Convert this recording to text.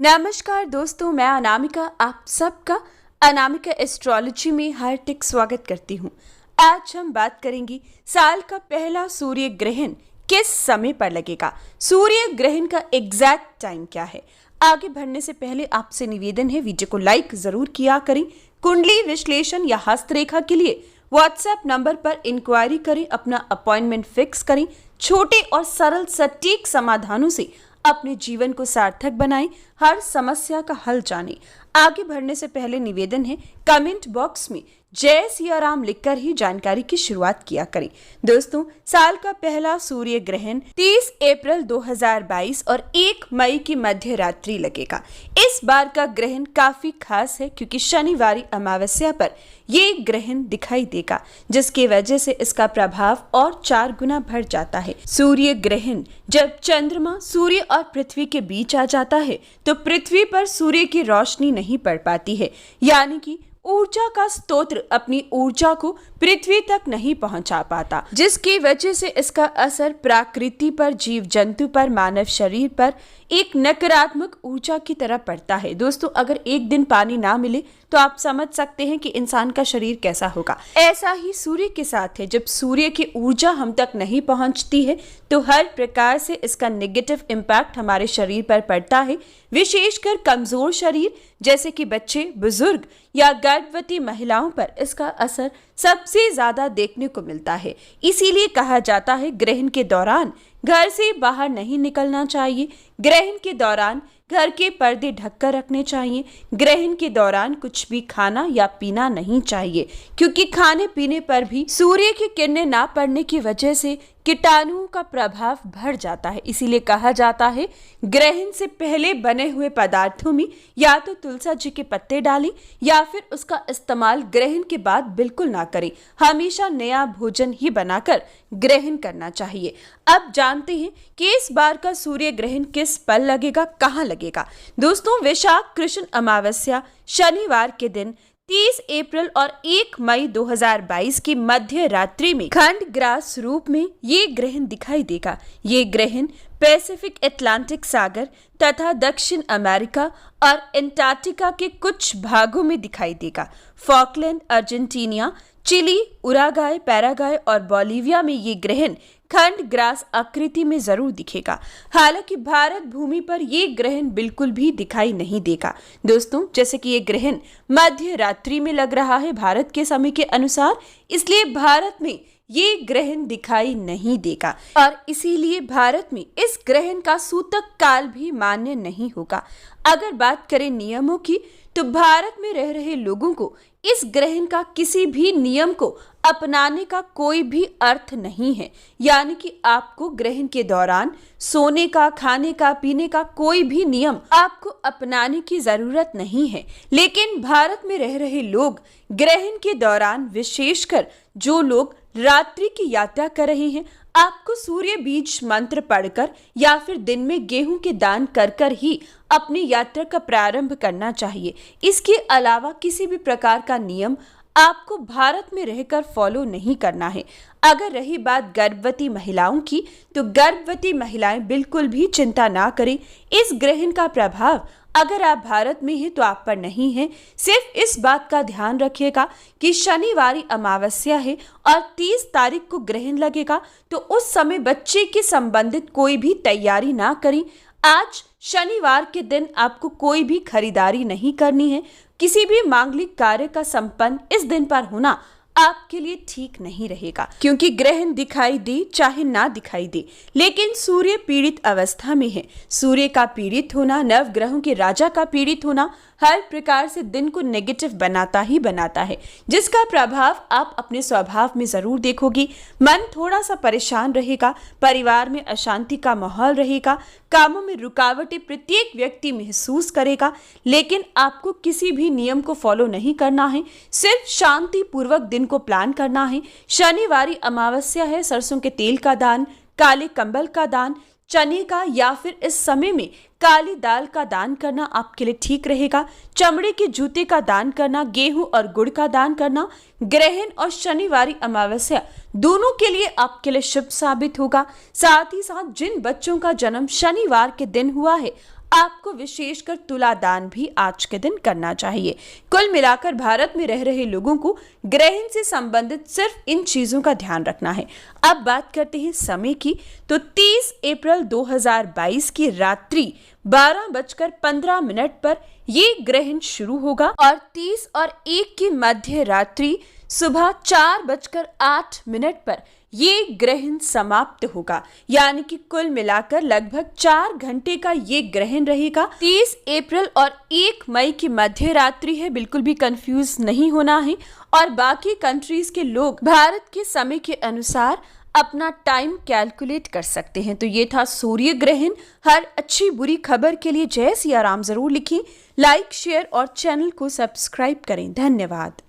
नमस्कार दोस्तों, मैं अनामिका आप सबका अनामिका एस्ट्रोलॉजी में हार्दिक स्वागत करती हूँ। आज हम बात करेंगे साल का पहला सूर्य ग्रहण किस समय पर लगेगा। सूर्य ग्रहण का एग्जैक्ट टाइम क्या है। आगे बढ़ने से पहले आपसे निवेदन है, वीडियो को लाइक जरूर किया करें। कुंडली विश्लेषण या हस्तरेखा के लिए व्हाट्सएप नंबर पर इंक्वायरी करें, अपना अपॉइंटमेंट फिक्स करें। छोटे और सरल सटीक समाधानों से अपने जीवन को सार्थक बनाएं, हर समस्या का हल जानें। आगे बढ़ने से पहले निवेदन है, कमेंट बॉक्स में जय सिया राम लिखकर ही जानकारी की शुरुआत किया करें। दोस्तों, साल का पहला सूर्य ग्रहण 30 अप्रैल 2022 और 1 मई की मध्य रात्रि लगेगा। इस बार का ग्रहण काफी खास है क्योंकि शनिवारी अमावस्या पर ये ग्रहण दिखाई देगा, जिसकी वजह से इसका प्रभाव और 4 गुना बढ़ जाता है। सूर्य ग्रहण जब चंद्रमा सूर्य और पृथ्वी के बीच आ जाता है तो पृथ्वी पर सूर्य की रोशनी नहीं पड़ पाती है, यानी कि ऊर्जा का स्रोत अपनी ऊर्जा को पृथ्वी तक नहीं पहुंचा पाता, जिसकी वजह से इसका असर प्रकृति पर, जीव जंतु पर, मानव शरीर पर एक नकारात्मक ऊर्जा की तरह पड़ता है। दोस्तों, अगर एक दिन पानी ना मिले तो आप समझ सकते हैं कि इंसान का शरीर कैसा होगा। ऐसा ही सूर्य के साथ है, जब सूर्य की ऊर्जा हम तक नहीं पहुंचती है तो हर प्रकार से इसका नेगेटिव इम्पैक्ट हमारे शरीर पर पड़ता है। विशेषकर कमजोर शरीर जैसे कि बच्चे, बुजुर्ग या गर्भवती महिलाओं पर इसका असर सबसे ज्यादा देखने को मिलता है। इसीलिए कहा जाता है ग्रहण के दौरान घर से बाहर नहीं निकलना चाहिए। ग्रहण के दौरान घर के पर्दे ढककर रखने चाहिए। ग्रहण के दौरान कुछ भी खाना या पीना नहीं चाहिए, क्योंकि खाने पीने पर भी सूर्य की किरणें ना पड़ने की वजह से कीटाणुओं का प्रभाव बढ़ जाता है। इसीलिए कहा जाता है ग्रहण से पहले बने हुए पदार्थों में या तो तुलसी जी के पत्ते डालें या फिर उसका इस्तेमाल ग्रहण के बाद बिल्कुल ना करें। हमेशा नया भोजन ही बनाकर ग्रहण करना चाहिए। अब जानते हैं कि इस बार का सूर्य ग्रहण किस पल लगेगा, कहाँ लगेगा। दोस्तों, वैशाख कृष्ण अमावस्या शनिवार के दिन 30 अप्रैल और 1 मई 2022 की मध्य रात्रि में खंडग्रास रूप में ये ग्रहण दिखाई देगा। ये ग्रहण पैसिफिक अटलांटिक सागर तथा दक्षिण अमेरिका और अंटार्कटिका के कुछ भागों में दिखाई देगा। Falkland, Argentina, Chile, Uruguay, Paraguay और बोलिविया में ये ग्रहण खंड ग्रास आकृति में जरूर दिखेगा। हालांकि भारत भूमि पर यह ग्रहण बिल्कुल भी दिखाई नहीं देगा। दोस्तों, जैसे कि ये ग्रहण मध्य रात्रि में लग रहा है भारत के समय के अनुसार, इसलिए भारत में ये ग्रहण दिखाई नहीं देगा और इसीलिए भारत में इस ग्रहण का सूतक काल भी मान्य नहीं होगा। अगर बात करें नियमों की, तो भारत में रह रहे लोगों को इस ग्रहण का किसी भी नियम को अपनाने का कोई भी अर्थ नहीं है, यानी कि आपको ग्रहण के दौरान सोने का, खाने का, पीने का कोई भी नियम आपको अपनाने की जरूरत नहीं है। लेकिन भारत में रह रहे लोग ग्रहण के दौरान, विशेषकर जो लोग रात्रि की यात्रा कर रहे हैं, आपको सूर्य बीज मंत्र पढ़कर या फिर दिन में गेहूं के दान कर कर ही अपनी यात्रा का प्रारंभ करना चाहिए। इसके अलावा किसी भी प्रकार का नियम आपको भारत में रहकर फॉलो नहीं करना है। अगर रही बात गर्भवती महिलाओं की, तो गर्भवती महिलाएं बिल्कुल भी चिंता ना करें। इस ग्रहण का प्रभाव अगर आप भारत में हैं तो आप पर नहीं है। सिर्फ इस बात का ध्यान रखिएगा कि शनिवारी अमावस्या है और 30 तारीख को ग्रहण लगेगा, तो उस समय बच्चे के संबंधित कोई भी तैयारी ना करें। आज शनिवार के दिन आपको कोई भी खरीदारी नहीं करनी है। किसी भी मांगलिक कार्य का संपन्न इस दिन पर होना आपके लिए ठीक नहीं रहेगा, क्योंकि ग्रहण दिखाई दे चाहे ना दिखाई दे, लेकिन सूर्य पीड़ित अवस्था में है। सूर्य का पीड़ित होना, नव ग्रहों के राजा का पीड़ित होना हर प्रकार से दिन को नेगेटिव बनाता ही बनाता है, जिसका प्रभाव आप अपने स्वभाव में जरूर देखोगी। मन थोड़ा सा परेशान रहेगा, परिवार में अशांति का माहौल रहेगा, कामों में रुकावटें प्रत्येक व्यक्ति महसूस करेगा। लेकिन आपको किसी भी नियम को फॉलो नहीं करना है, सिर्फ शांति पूर्वक दिन को प्लान करना है। शनिवारी अमावस्या है, सरसों के तेल का दान, काले कंबल का दान, चने का या फिर इस समय में काली दाल का दान करना आपके लिए ठीक रहेगा। चमड़े के जूते का दान करना, गेहूं और गुड़ का दान करना ग्रहण और शनिवारी अमावस्या दोनों के लिए आपके लिए शुभ साबित होगा। साथ ही साथ जिन बच्चों का जन्म शनिवार के दिन हुआ है, आपको विशेषकर तुला दान भी आज के दिन करना चाहिए। कुल मिलाकर भारत में रह रहे लोगों को ग्रहण से संबंधित सिर्फ इन चीजों का ध्यान रखना है। अब बात करते हैं समय की, तो 30 अप्रैल 2022 की रात्रि 12:15 पर ये ग्रहण शुरू होगा और 30 और 1 की मध्य रात्रि सुबह 4:08 पर ये ग्रहण समाप्त होगा। यानी कि कुल मिलाकर लगभग 4 घंटे का ये ग्रहण रहेगा। 30 अप्रैल और 1 मई की मध्य रात्रि है, बिल्कुल भी कंफ्यूज नहीं होना है। और बाकी कंट्रीज के लोग भारत के समय के अनुसार अपना टाइम कैलकुलेट कर सकते हैं। तो ये था सूर्य ग्रहण। हर अच्छी बुरी खबर के लिए जय सिया राम जरूर लिखें, लाइक शेयर और चैनल को सब्सक्राइब करें। धन्यवाद।